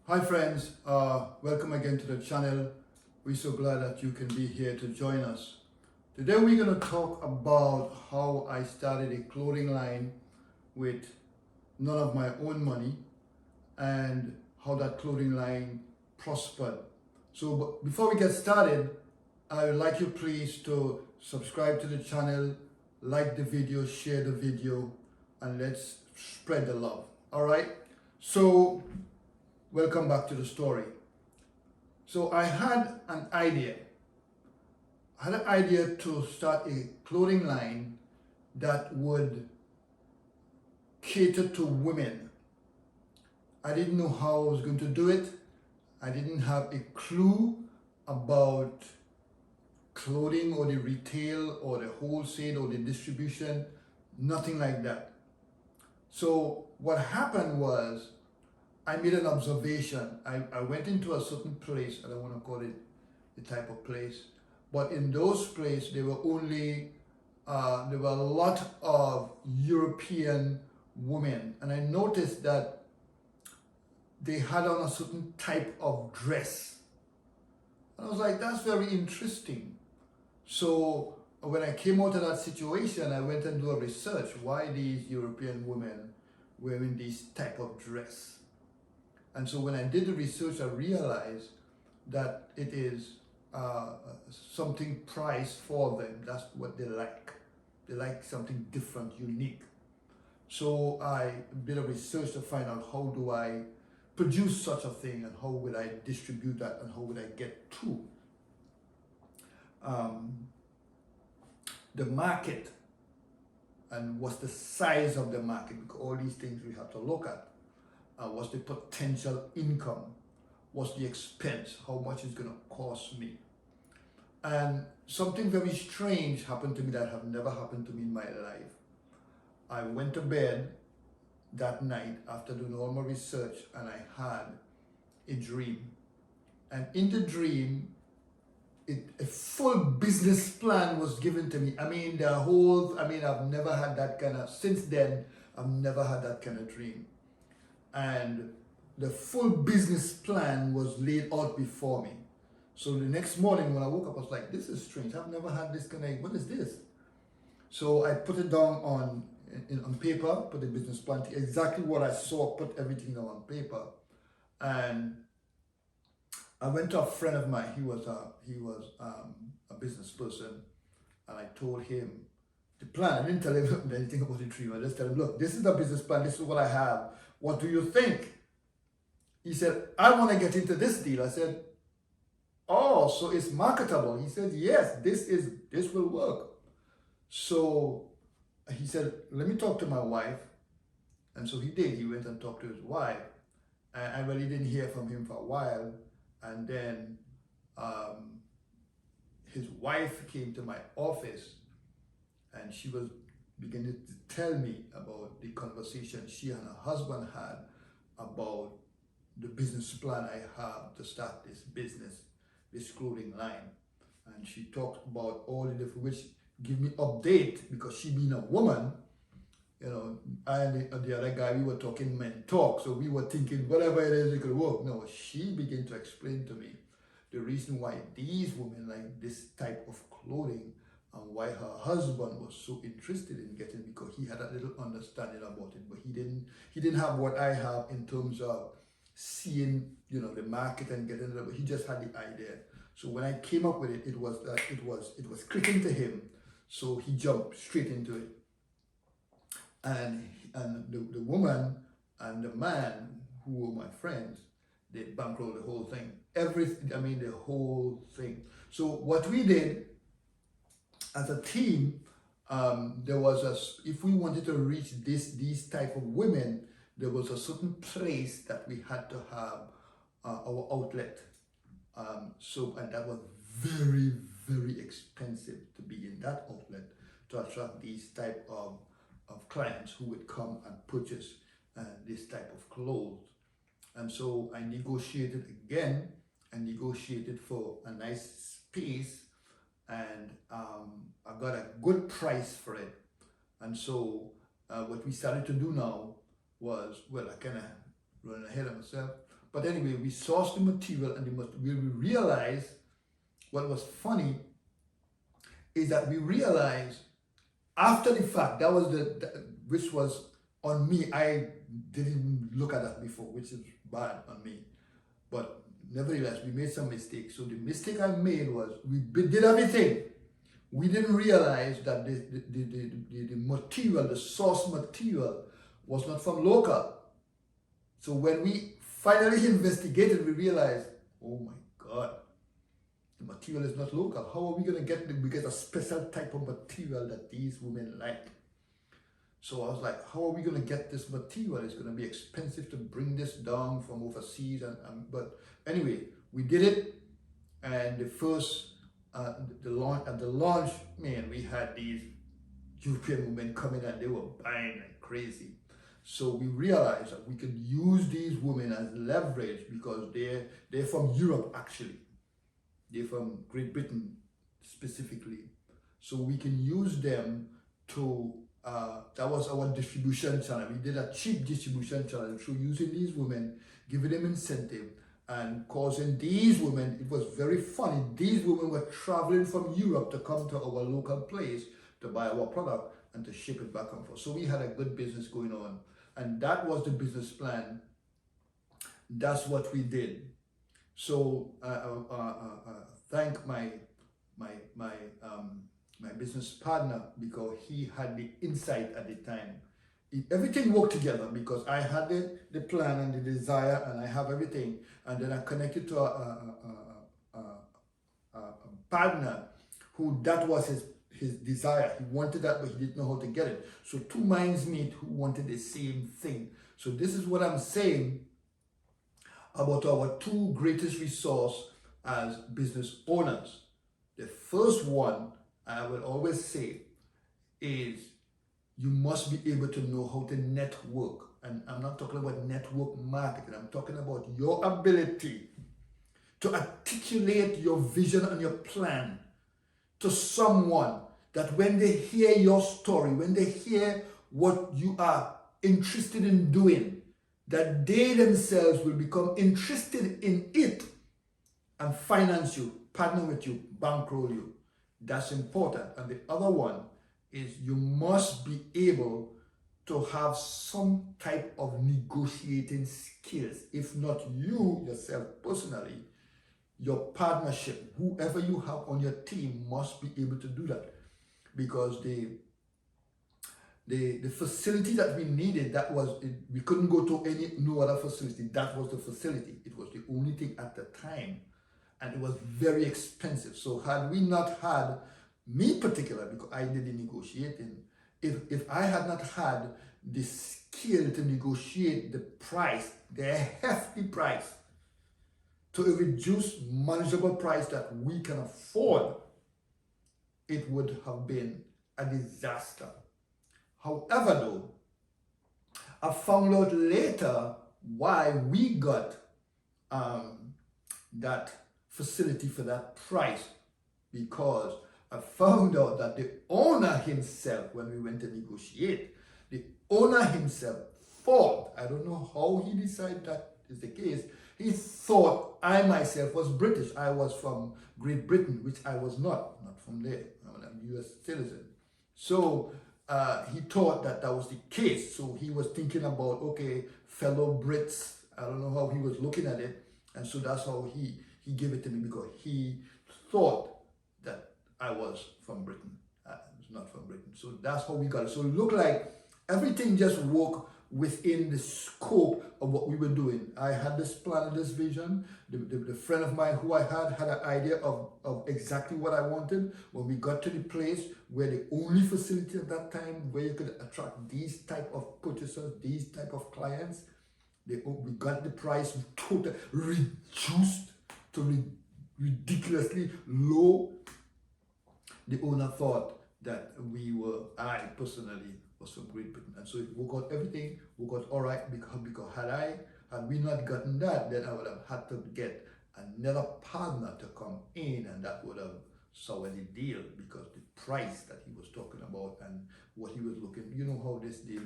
Hi friends, welcome again to the channel. We're so glad that you can be here to join us. Today we're going to talk about how I started a clothing line with none of my own money and how that clothing line prospered. So before we get started, I would like you please to subscribe to the channel, like the video, share the video, and let's spread the love. All right? So welcome back to the story. So I had an idea. To start a clothing line that would cater to women. I didn't know how I was going to do it. I didn't have a clue about clothing or the retail or the wholesale or the distribution, nothing like that. So what happened was I made an observation. I went into a certain place, I don't want to call it the type of place, but in those places there were a lot of European women, and I noticed that they had on a certain type of dress. And I was like, that's very interesting. So when I came out of that situation, I went and do a research. Why these European women wearing this type of dress? And so when I did the research, I realized that it is something priced for them. That's what they like. They like something different, unique. So I did a research to find out how do I produce such a thing and how would I distribute that and how would I get to the market and what's the size of the market, because all these things we have to look at. What's the potential income? What's the expense? How much it's going to cost me? And something very strange happened to me that have never happened to me in my life. I went to bed that night after doing all my research and I had a dream. And in the dream, a full business plan was given to me. I've never had that kind of, since then, I've never had that kind of dream. And the full business plan was laid out before me. So the next morning when I woke up, I was like, this is strange. I've never had this kind of, what is this? So I put it down on paper, put the business plan, exactly what I saw, put everything down on paper. And I went to a friend of mine. He was a business person, and I told him the plan. I didn't tell him anything about the dream. I just told him, look, this is the business plan. This is what I have. What do you think? He said, I want to get into this deal. I said, oh, so it's marketable. He said, yes, this will work. So he said, let me talk to my wife. And so he did. He went and talked to his wife. And I really didn't hear from him for a while. And then his wife came to my office and she was beginning to tell me about the conversation she and her husband had about the business plan I have to start this business, this clothing line. And she talked about all the different, which give me update, because she being a woman, you know, I and the other guy, we were talking men talk, so we were thinking whatever it is, it could work. No, she began to explain to me the reason why these women like this type of clothing and why her husband was so interested in getting, because he had a little understanding about it, but he didn't have what I have in terms of seeing, you know, the market and getting it. He just had the idea. So when I came up with it, it was clicking to him. So he jumped straight into it. And the woman and the man who were my friends, they bankrolled the whole thing. The whole thing. So what we did as a team, if we wanted to reach these type of women, there was a certain place that we had to have our outlet. And that was very, very expensive to be in that outlet to attract these type of clients who would come and purchase this type of clothes. And so I negotiated again and negotiated for a nice space, and I got a good price for it. And so what we started to do now was, well, I kind of running ahead of myself, But anyway, we sourced the material, and we realized what was funny is that we realized after the fact, that was which was on me. I didn't look at that before, which is bad on me. But nevertheless, we made some mistakes. So the mistake I made was we did everything. We didn't realize that the material, the source material, was not from local. So when we finally investigated, we realized, oh my God, the material is not local. How are we going to get a special type of material that these women like? So I was like, how are we going to get this material? It's going to be expensive to bring this down from overseas. But anyway, we did it. And the first, at the launch, man, we had these European women coming and they were buying like crazy. So we realized that we could use these women as leverage because they're from Europe actually. They're from Great Britain specifically. So we can use them to, that was our distribution channel. We did a cheap distribution channel through using these women, giving them incentive and causing these women, it was very funny, these women were traveling from Europe to come to our local place to buy our product and to ship it back and forth. So we had a good business going on. And that was the business plan. That's what we did. So thank my business partner because he had the insight at the time. Everything worked together because I had the plan and the desire, and I have everything. And then I connected to a partner who that was his desire. He wanted that, but he didn't know how to get it. So two minds meet who wanted the same thing. So this is what I'm saying about our two greatest resource as business owners. The first one, I will always say, is you must be able to know how to network. And I'm not talking about network marketing. I'm talking about your ability to articulate your vision and your plan to someone that when they hear your story, when they hear what you are interested in doing, that they themselves will become interested in it and finance you, partner with you, bankroll you. That's important. And the other one is you must be able to have some type of negotiating skills. If not you yourself personally, your partnership, whoever you have on your team must be able to do that. Because the facility that we needed, we couldn't go to no other facility. That was the facility. It was the only thing at the time. And it was very expensive. So had we not had, me particular, because I did the negotiating, if I had not had the skill to negotiate the price, the hefty price, to a reduced manageable price that we can afford, it would have been a disaster. However, though, I found out later why we got that facility for that price, because I found out that the owner himself, when we went to negotiate, the owner himself thought, I don't know how he decided that is the case, he thought I myself was British. I was from Great Britain, which I was not from there. I'm a US citizen. So he thought that was the case. So he was thinking about, okay, fellow Brits, I don't know how he was looking at it. And so that's how he gave it to me, because he thought that I was from Britain. I was not from Britain. So that's how we got it. So it looked like everything just worked within the scope of what we were doing. I had this plan and this vision. The friend of mine who I had an idea of exactly what I wanted. When we got to the place where the only facility at that time where you could attract these type of purchasers, these type of clients, we got the price totally reduced to ridiculously low. The owner thought that I personally was from Great Britain, and so it worked out, everything worked out all right, because had we not gotten that, then I would have had to get another partner to come in, and that would have soured the deal, because the price that he was talking about and what he was looking, you know how this deal,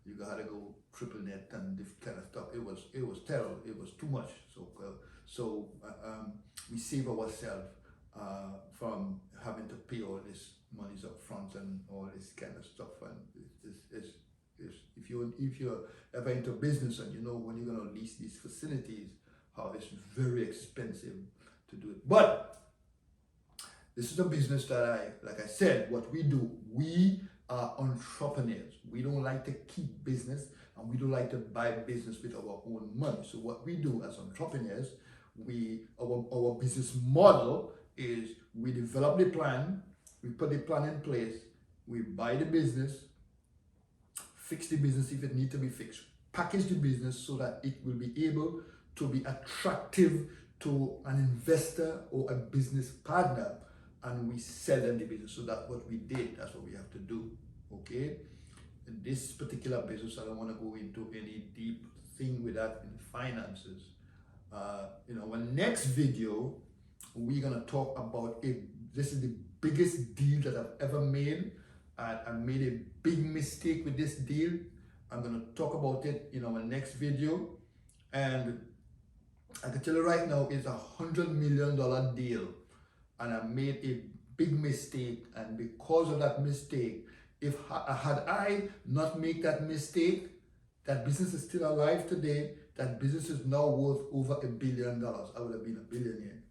You had to go triple net and this kind of stuff. It was terrible. It was too much. So we save ourselves from having to pay all this monies up front and all this kind of stuff. And if you're ever into business and you know when you're going to lease these facilities, how it's very expensive to do it. But this is a business that like I said, what we do, we are entrepreneurs. We don't like to keep business and we don't like to buy business with our own money. So what we do as entrepreneurs, our business model is we develop the plan, we put the plan in place, we buy the business, fix the business if it needs to be fixed, package the business so that it will be able to be attractive to an investor or a business partner, and we sell them the business. So that's what we did. That's what we have to do. Okay. In this particular business, I don't want to go into any deep thing with that in finances. Our next video, we're gonna talk about this is the biggest deal that I've ever made. I made a big mistake with this deal. I'm gonna talk about it in our next video, and I can tell you right now, it's $100 million deal, and I made a big mistake. And because of that mistake, had I not made that mistake, that business is still alive today. That business is now worth over $1 billion. I would have been a billionaire.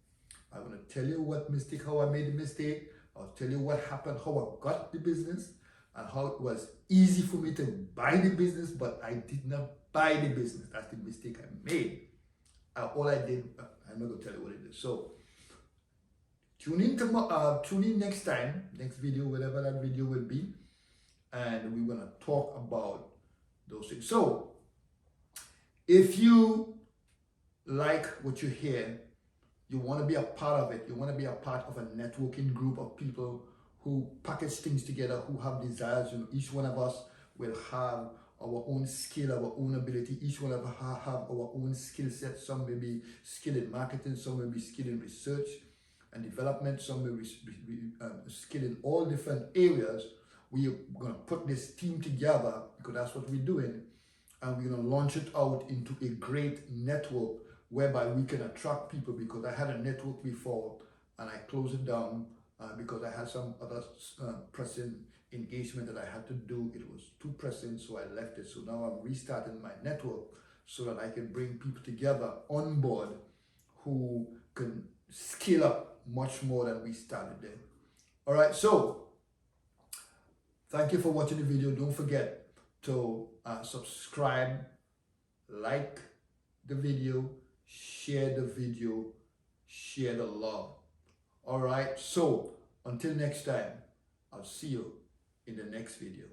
I'm going to tell you how I made the mistake. I'll tell you what happened, how I got the business, and how it was easy for me to buy the business, but I did not buy the business. That's the mistake I made. All I did, I'm not going to tell you what it is. So tune in next time, next video, whatever that video will be, and we're going to talk about those things. So if you like what you hear, you want to be a part of it, you want to be a part of a networking group of people who package things together, who have desires. Each one of us will have our own skill, our own ability. Each one of us have our own skill set. Some may be skilled in marketing, some may be skilled in research and development, some may be skilled in all different areas. We're going to put this team together because that's what we're doing, and we're going to launch it out into a great network whereby we can attract people, because I had a network before and I closed it down because I had some other pressing engagement that I had to do. It was too pressing, so I left it. So now I'm restarting my network so that I can bring people together on board who can scale up much more than we started there. All right, so thank you for watching the video. Don't forget to subscribe, like the video, share the video, share the love. All right, so until next time, I'll see you in the next video.